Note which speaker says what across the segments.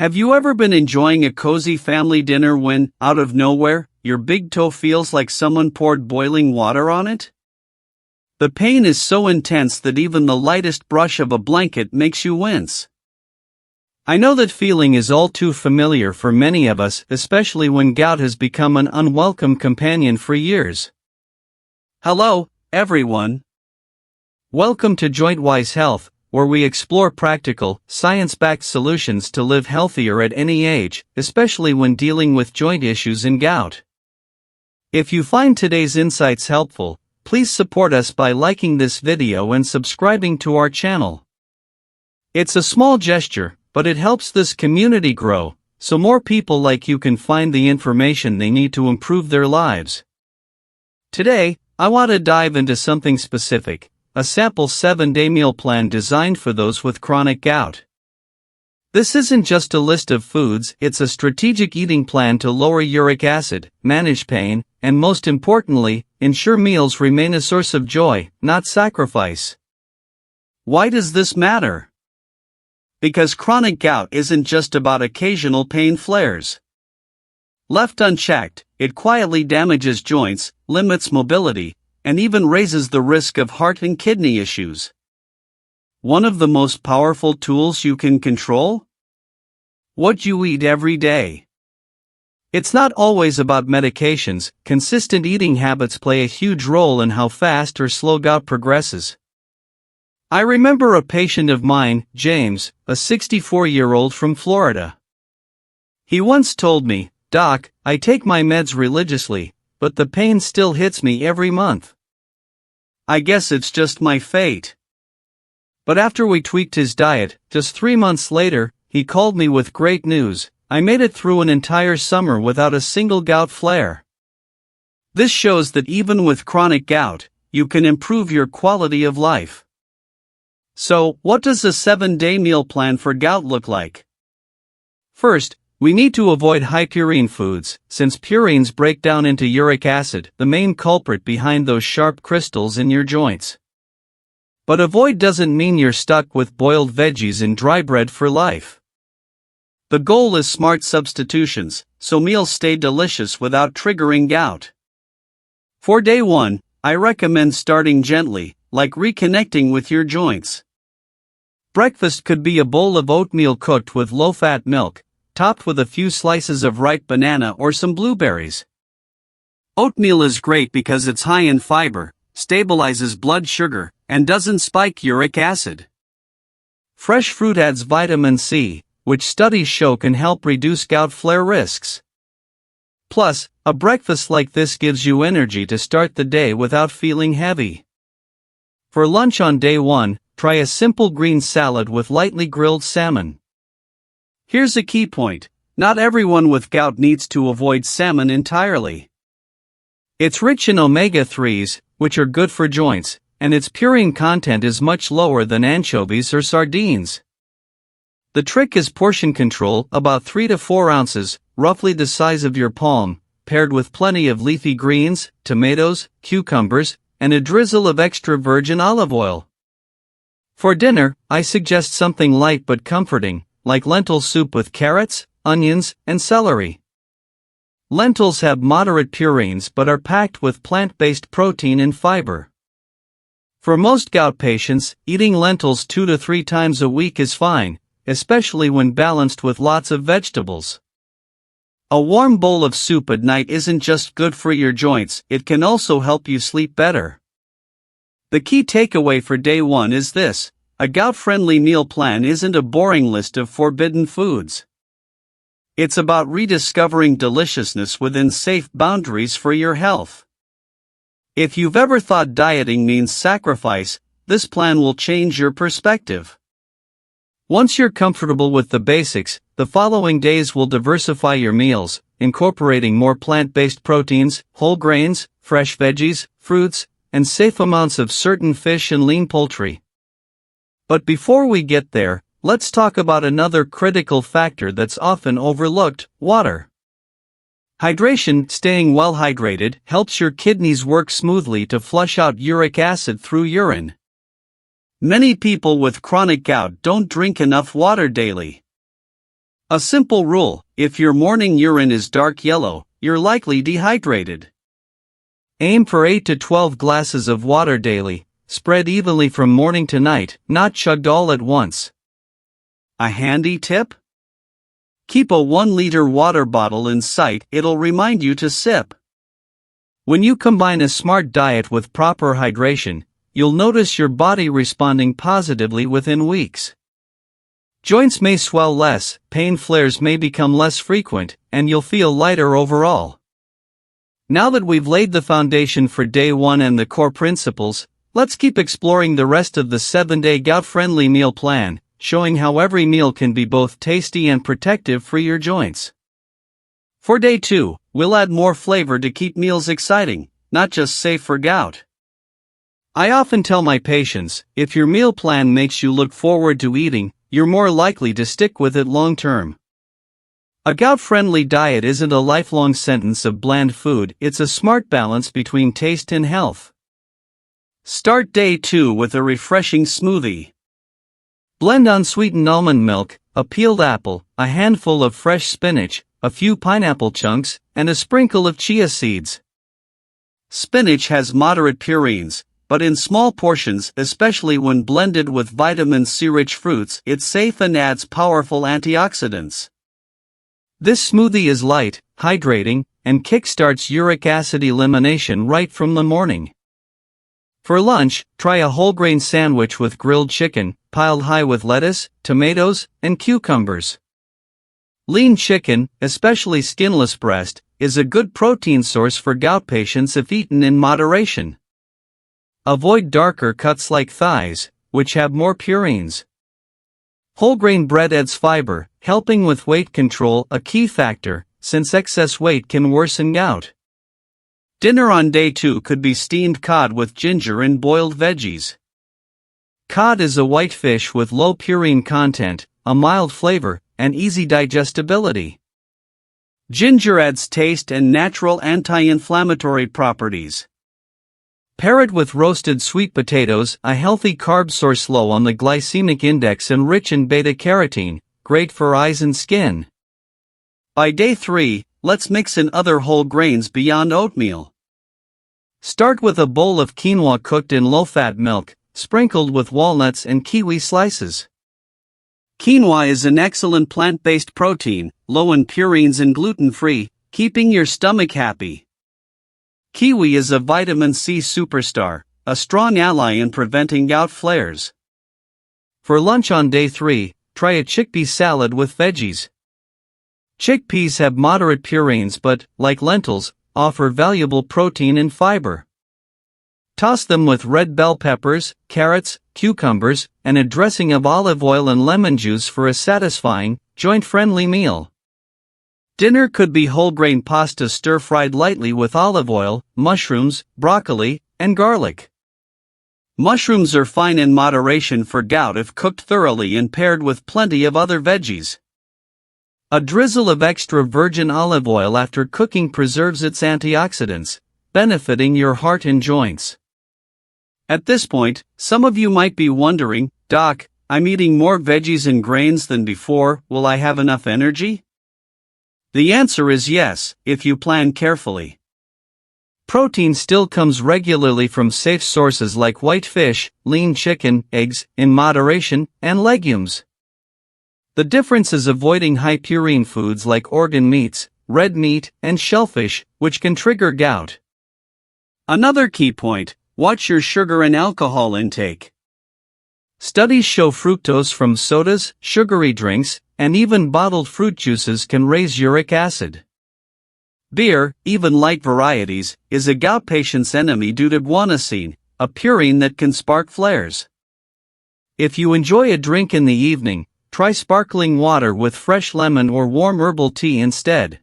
Speaker 1: Have you ever been enjoying a cozy family dinner when, out of nowhere, your big toe feels like someone poured boiling water on it? The pain is so intense that even the lightest brush of a blanket makes you wince. I know that feeling is all too familiar for many of us, especially when gout has become an unwelcome companion for years. Hello, everyone. Welcome to JointWise Health, where we explore practical, science-backed solutions to live healthier at any age, especially when dealing with joint issues and gout. If you find today's insights helpful, please support us by liking this video and subscribing to our channel. It's a small gesture, but it helps this community grow, so more people like you can find the information they need to improve their lives. Today, I want to dive into something specific. A sample 7-day meal plan designed for those with chronic gout. This isn't just a list of foods, it's a strategic eating plan to lower uric acid, manage pain, and most importantly, ensure meals remain a source of joy, not sacrifice. Why does this matter? Because chronic gout isn't just about occasional pain flares. Left unchecked, it quietly damages joints, limits mobility, and even raises the risk of heart and kidney issues. One of the most powerful tools you can control? What you eat every day. It's not always about medications. Consistent eating habits play a huge role in how fast or slow gout progresses. I remember a patient of mine, James, a 64-year-old from Florida. He once told me, "Doc, I take my meds religiously, but the pain still hits me every month. I guess it's just my fate." But after we tweaked his diet, just 3 months later, he called me with great news. I made it through an entire summer without a single gout flare. This shows that even with chronic gout, you can improve your quality of life. So, what does a 7-day meal plan for gout look like? First, we need to avoid high purine foods, since purines break down into uric acid, the main culprit behind those sharp crystals in your joints. But avoid doesn't mean you're stuck with boiled veggies and dry bread for life. The goal is smart substitutions, so meals stay delicious without triggering gout. For day 1, I recommend starting gently, like reconnecting with your joints. Breakfast could be a bowl of oatmeal cooked with low-fat milk, topped with a few slices of ripe banana or some blueberries. Oatmeal is great because it's high in fiber, stabilizes blood sugar, and doesn't spike uric acid. Fresh fruit adds vitamin C, which studies show can help reduce gout flare risks. Plus, a breakfast like this gives you energy to start the day without feeling heavy. For lunch on day 1, try a simple green salad with lightly grilled salmon. Here's a key point: not everyone with gout needs to avoid salmon entirely. It's rich in omega-3s, which are good for joints, and its purine content is much lower than anchovies or sardines. The trick is portion control, about 3 to 4 ounces, roughly the size of your palm, paired with plenty of leafy greens, tomatoes, cucumbers, and a drizzle of extra virgin olive oil. For dinner, I suggest something light but comforting, like lentil soup with carrots, onions, and celery. Lentils have moderate purines but are packed with plant-based protein and fiber. For most gout patients, eating lentils 2 to 3 times a week is fine, especially when balanced with lots of vegetables. A warm bowl of soup at night isn't just good for your joints, it can also help you sleep better. The key takeaway for day 1 is this: a gout-friendly meal plan isn't a boring list of forbidden foods. It's about rediscovering deliciousness within safe boundaries for your health. If you've ever thought dieting means sacrifice, this plan will change your perspective. Once you're comfortable with the basics, the following days will diversify your meals, incorporating more plant-based proteins, whole grains, fresh veggies, fruits, and safe amounts of certain fish and lean poultry. But before we get there, let's talk about another critical factor that's often overlooked: water. Hydration, staying well hydrated, helps your kidneys work smoothly to flush out uric acid through urine. Many people with chronic gout don't drink enough water daily. A simple rule: if your morning urine is dark yellow, you're likely dehydrated. Aim for 8 to 12 glasses of water daily, spread evenly from morning to night, not chugged all at once. A handy tip? Keep a 1-liter water bottle in sight, it'll remind you to sip. When you combine a smart diet with proper hydration, you'll notice your body responding positively within weeks. Joints may swell less, pain flares may become less frequent, and you'll feel lighter overall. Now that we've laid the foundation for day 1 and the core principles, let's keep exploring the rest of the 7-day gout-friendly meal plan, showing how every meal can be both tasty and protective for your joints. For day 2, we'll add more flavor to keep meals exciting, not just safe for gout. I often tell my patients, if your meal plan makes you look forward to eating, you're more likely to stick with it long term. A gout-friendly diet isn't a lifelong sentence of bland food, it's a smart balance between taste and health. Start day 2 with a refreshing smoothie. Blend unsweetened almond milk, a peeled apple, a handful of fresh spinach, a few pineapple chunks, and a sprinkle of chia seeds. Spinach has moderate purines, but in small portions, especially when blended with vitamin C-rich fruits, it's safe and adds powerful antioxidants. This smoothie is light, hydrating, and kickstarts uric acid elimination right from the morning. For lunch, try a whole grain sandwich with grilled chicken, piled high with lettuce, tomatoes, and cucumbers. Lean chicken, especially skinless breast, is a good protein source for gout patients if eaten in moderation. Avoid darker cuts like thighs, which have more purines. Whole grain bread adds fiber, helping with weight control, a key factor, since excess weight can worsen gout. Dinner on day 2 could be steamed cod with ginger and boiled veggies. Cod is a white fish with low purine content, a mild flavor, and easy digestibility. Ginger adds taste and natural anti-inflammatory properties. Pair it with roasted sweet potatoes, a healthy carb source low on the glycemic index and rich in beta-carotene, great for eyes and skin. By day 3, let's mix in other whole grains beyond oatmeal. Start with a bowl of quinoa cooked in low-fat milk, sprinkled with walnuts and kiwi slices. Quinoa is an excellent plant-based protein, low in purines and gluten-free, keeping your stomach happy. Kiwi is a vitamin C superstar, a strong ally in preventing gout flares. For lunch on day 3, try a chickpea salad with veggies. Chickpeas have moderate purines but, like lentils, offer valuable protein and fiber. Toss them with red bell peppers, carrots, cucumbers, and a dressing of olive oil and lemon juice for a satisfying, joint-friendly meal. Dinner could be whole grain pasta stir-fried lightly with olive oil, mushrooms, broccoli, and garlic. Mushrooms are fine in moderation for gout if cooked thoroughly and paired with plenty of other veggies. A drizzle of extra virgin olive oil after cooking preserves its antioxidants, benefiting your heart and joints. At this point, some of you might be wondering, Doc, I'm eating more veggies and grains than before, will I have enough energy? The answer is yes, if you plan carefully. Protein still comes regularly from safe sources like white fish, lean chicken, eggs, in moderation, and legumes. The difference is avoiding high purine foods like organ meats, red meat, and shellfish, which can trigger gout. Another key point, watch your sugar and alcohol intake. Studies show fructose from sodas, sugary drinks, and even bottled fruit juices can raise uric acid. Beer, even light varieties, is a gout patient's enemy due to guanosine, a purine that can spark flares. If you enjoy a drink in the evening, try sparkling water with fresh lemon or warm herbal tea instead.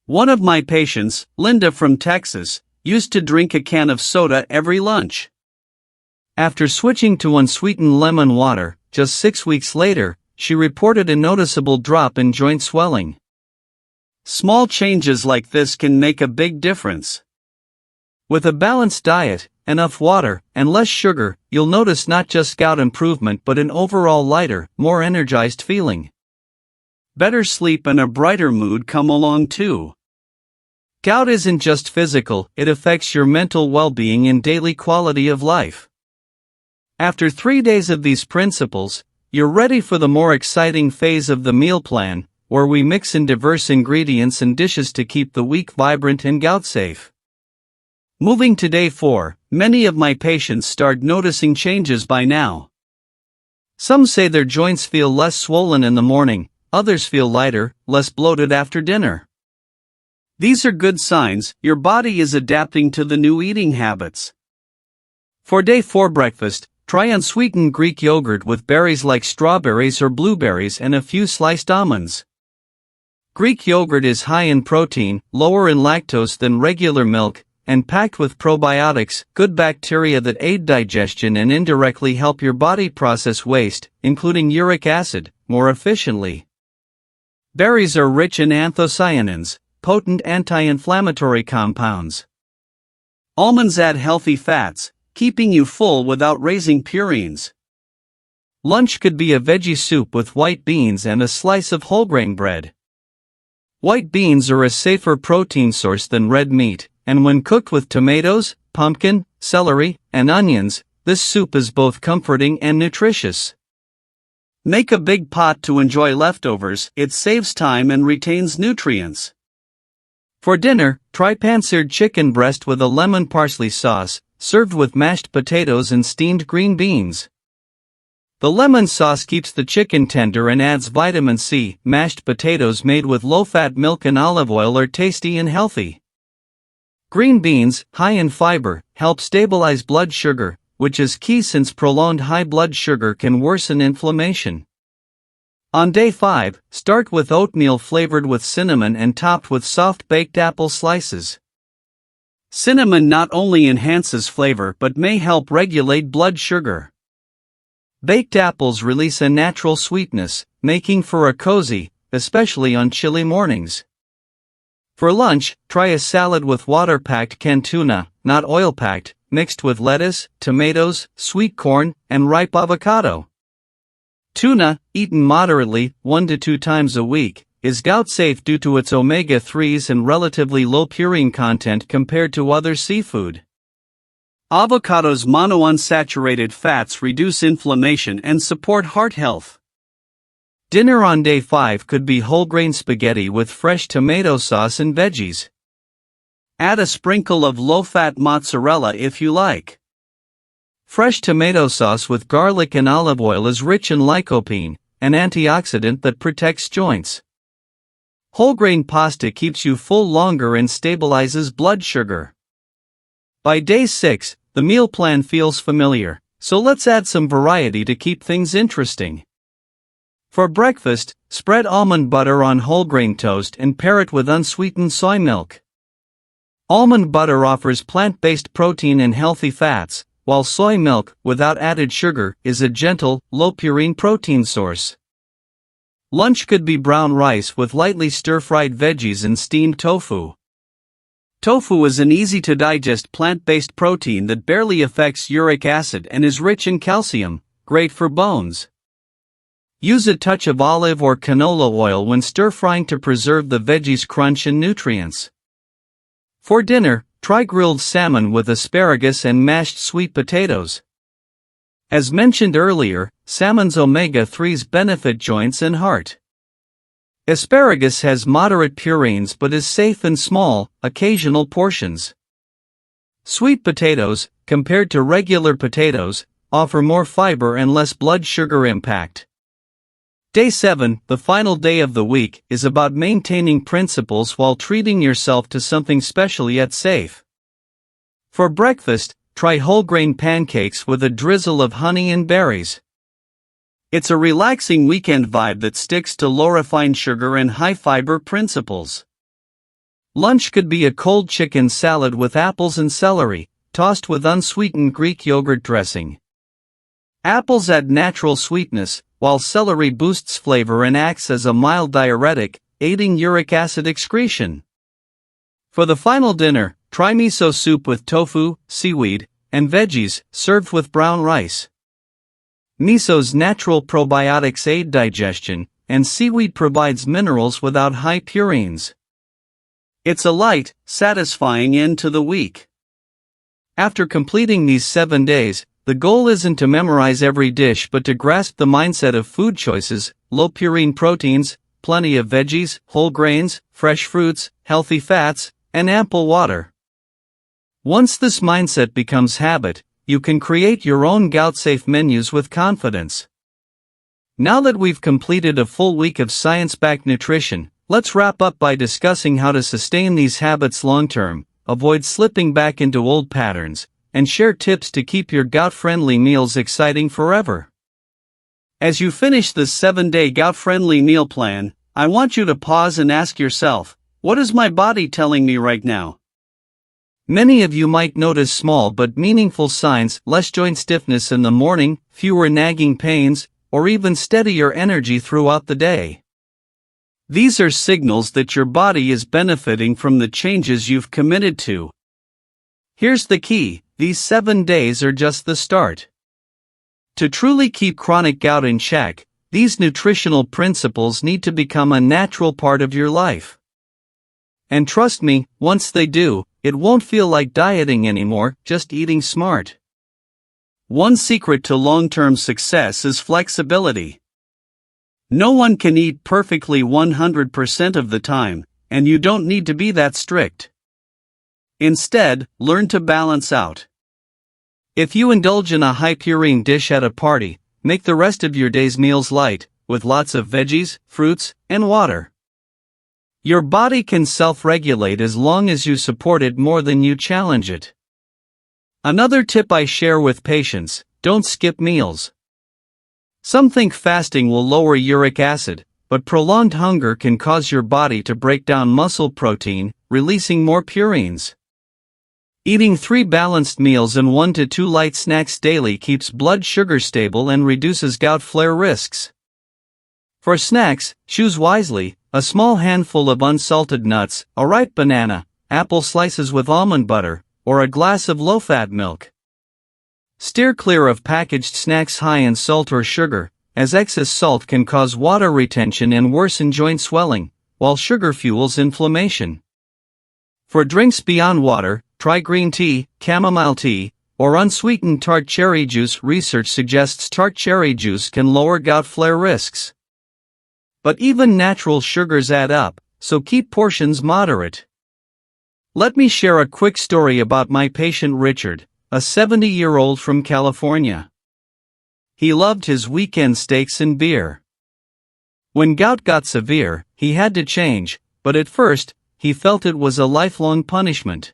Speaker 1: One of my patients, Linda from Texas, used to drink a can of soda every lunch. After switching to unsweetened lemon water, just 6 weeks later, she reported a noticeable drop in joint swelling. Small changes like this can make a big difference. With a balanced diet, enough water, and less sugar, you'll notice not just gout improvement but an overall lighter, more energized feeling. better sleep and a brighter mood come along too. Gout isn't just physical, it affects your mental well-being and daily quality of life. After 3 days of these principles, you're ready for the more exciting phase of the meal plan, where we mix in diverse ingredients and dishes to keep the week vibrant and gout-safe. Moving to day 4, many of my patients start noticing changes by now. Some say their joints feel less swollen in the morning, others feel lighter, less bloated after dinner. These are good signs your body is adapting to the new eating habits. For day 4 breakfast, try unsweetened Greek yogurt with berries like strawberries or blueberries and a few sliced almonds. Greek yogurt is high in protein, lower in lactose than regular milk, and packed with probiotics, good bacteria that aid digestion and indirectly help your body process waste, including uric acid, more efficiently. Berries are rich in anthocyanins, potent anti-inflammatory compounds. Almonds add healthy fats, keeping you full without raising purines. Lunch could be a veggie soup with white beans and a slice of whole grain bread. White beans are a safer protein source than red meat, and when cooked with tomatoes, pumpkin, celery, and onions, this soup is both comforting and nutritious. Make a big pot to enjoy leftovers, it saves time and retains nutrients. For dinner, try pan-seared chicken breast with a lemon parsley sauce, served with mashed potatoes and steamed green beans. The lemon sauce keeps the chicken tender and adds vitamin C. Mashed potatoes made with low-fat milk and olive oil are tasty and healthy. Green beans, high in fiber, help stabilize blood sugar, which is key since prolonged high blood sugar can worsen inflammation. On day 5, start with oatmeal flavored with cinnamon and topped with soft baked apple slices. Cinnamon not only enhances flavor but may help regulate blood sugar. Baked apples release a natural sweetness, making for a cozy, especially on chilly mornings. For lunch, try a salad with water-packed canned tuna, not oil-packed, mixed with lettuce, tomatoes, sweet corn, and ripe avocado. Tuna, eaten moderately, 1 to 2 times a week, is gout-safe due to its omega-3s and relatively low purine content compared to other seafood. Avocado's monounsaturated fats reduce inflammation and support heart health. Dinner on day 5 could be whole grain spaghetti with fresh tomato sauce and veggies. Add a sprinkle of low-fat mozzarella if you like. Fresh tomato sauce with garlic and olive oil is rich in lycopene, an antioxidant that protects joints. Whole grain pasta keeps you full longer and stabilizes blood sugar. By day 6, the meal plan feels familiar, so let's add some variety to keep things interesting. For breakfast, spread almond butter on whole grain toast and pair it with unsweetened soy milk. Almond butter offers plant-based protein and healthy fats, while soy milk, without added sugar, is a gentle, low-purine protein source. Lunch could be brown rice with lightly stir-fried veggies and steamed tofu. Tofu is an easy-to-digest plant-based protein that barely affects uric acid and is rich in calcium, great for bones. Use a touch of olive or canola oil when stir-frying to preserve the veggies' crunch and nutrients. For dinner, try grilled salmon with asparagus and mashed sweet potatoes. As mentioned earlier, salmon's omega-3s benefit joints and heart. Asparagus has moderate purines but is safe in small, occasional portions. Sweet potatoes, compared to regular potatoes, offer more fiber and less blood sugar impact. Day 7, the final day of the week, is about maintaining principles while treating yourself to something special yet safe. For breakfast, try whole grain pancakes with a drizzle of honey and berries. It's a relaxing weekend vibe that sticks to low refined sugar and high fiber principles. Lunch could be a cold chicken salad with apples and celery, tossed with unsweetened Greek yogurt dressing. Apples add natural sweetness, while celery boosts flavor and acts as a mild diuretic, aiding uric acid excretion. For the final dinner, try miso soup with tofu, seaweed, and veggies, served with brown rice. Miso's natural probiotics aid digestion, and seaweed provides minerals without high purines. It's a light, satisfying end to the week. After completing these 7 days, the goal isn't to memorize every dish but to grasp the mindset of food choices: low-purine proteins, plenty of veggies, whole grains, fresh fruits, healthy fats, and ample water. Once this mindset becomes habit, you can create your own gout-safe menus with confidence. Now that we've completed a full week of science-backed nutrition, let's wrap up by discussing how to sustain these habits long-term, avoid slipping back into old patterns, and share tips to keep your gout-friendly meals exciting forever. As you finish this 7-day gout-friendly meal plan, I want you to pause and ask yourself, what is my body telling me right now? Many of you might notice small but meaningful signs: less joint stiffness in the morning, fewer nagging pains, or even steadier energy throughout the day. These are signals that your body is benefiting from the changes you've committed to. Here's the key: these 7 days are just the start. To truly keep chronic gout in check, these nutritional principles need to become a natural part of your life. And trust me, once they do, it won't feel like dieting anymore, just eating smart. One secret to long-term success is flexibility. No one can eat perfectly 100% of the time, and you don't need to be that strict. Instead, learn to balance out. If you indulge in a high-purine dish at a party, make the rest of your day's meals light, with lots of veggies, fruits, and water. Your body can self-regulate as long as you support it more than you challenge it. Another tip I share with patients: don't skip meals. Some think fasting will lower uric acid, but prolonged hunger can cause your body to break down muscle protein, releasing more purines. Eating 3 balanced meals and 1 to 2 light snacks daily keeps blood sugar stable and reduces gout flare risks. For snacks, choose wisely: a small handful of unsalted nuts, a ripe banana, apple slices with almond butter, or a glass of low-fat milk. Steer clear of packaged snacks high in salt or sugar, as excess salt can cause water retention and worsen joint swelling, while sugar fuels inflammation. For drinks beyond water, try green tea, chamomile tea, or unsweetened tart cherry juice. Research suggests tart cherry juice can lower gout flare risks. But even natural sugars add up, so keep portions moderate. Let me share a quick story about my patient Richard, a 70-year-old from California. He loved his weekend steaks and beer. When gout got severe, he had to change, but at first, he felt it was a lifelong punishment.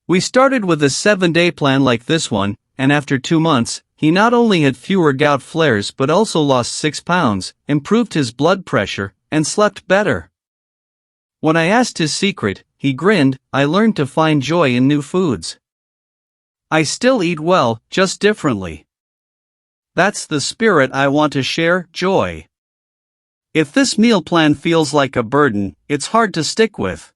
Speaker 1: We started with a 7-day plan like this one, and after 2 months, he not only had fewer gout flares but also lost 6 pounds, improved his blood pressure, and slept better. When I asked his secret, he grinned: I learned to find joy in new foods. I still eat well, just differently. That's the spirit I want to share: joy. If this meal plan feels like a burden, it's hard to stick with.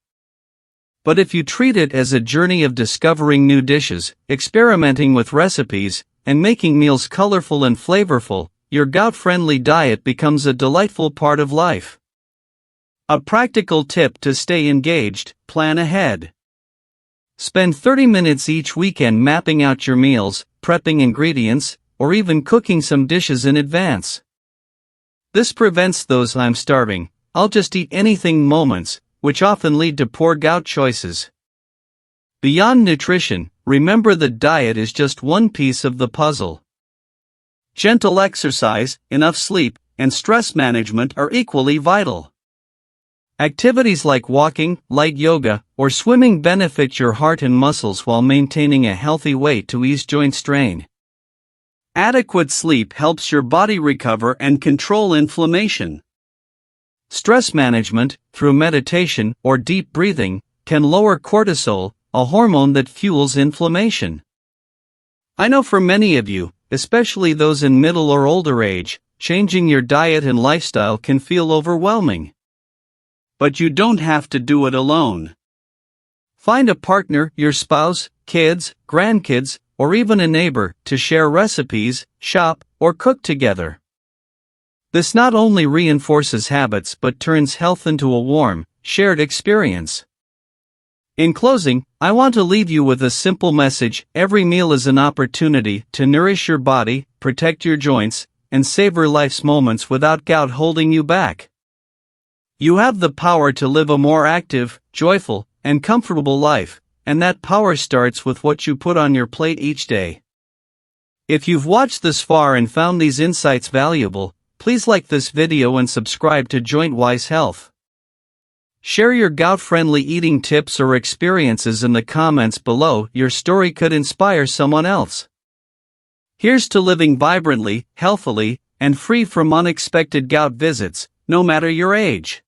Speaker 1: But if you treat it as a journey of discovering new dishes, experimenting with recipes, and making meals colorful and flavorful, your gout-friendly diet becomes a delightful part of life. A practical tip to stay engaged: plan ahead. Spend 30 minutes each weekend mapping out your meals, prepping ingredients, or even cooking some dishes in advance. This prevents those "I'm starving, I'll just eat anything" moments, which often lead to poor gout choices. Beyond nutrition, remember that diet is just one piece of the puzzle. Gentle exercise, enough sleep, and stress management are equally vital. Activities like walking, light yoga, or swimming benefit your heart and muscles while maintaining a healthy weight to ease joint strain. Adequate sleep helps your body recover and control inflammation. Stress management, through meditation or deep breathing, can lower cortisol, a hormone that fuels inflammation. I know for many of you, especially those in middle or older age, changing your diet and lifestyle can feel overwhelming. But you don't have to do it alone. Find a partner, your spouse, kids, grandkids, or even a neighbor, to share recipes, shop, or cook together. This not only reinforces habits but turns health into a warm, shared experience. In closing, I want to leave you with a simple message: every meal is an opportunity to nourish your body, protect your joints, and savor life's moments without gout holding you back. You have the power to live a more active, joyful, and comfortable life, and that power starts with what you put on your plate each day. If you've watched this far and found these insights valuable, please like this video and subscribe to JointWise Health. Share your gout-friendly eating tips or experiences in the comments below. Your story could inspire someone else. Here's to living vibrantly, healthily, and free from unexpected gout visits, no matter your age.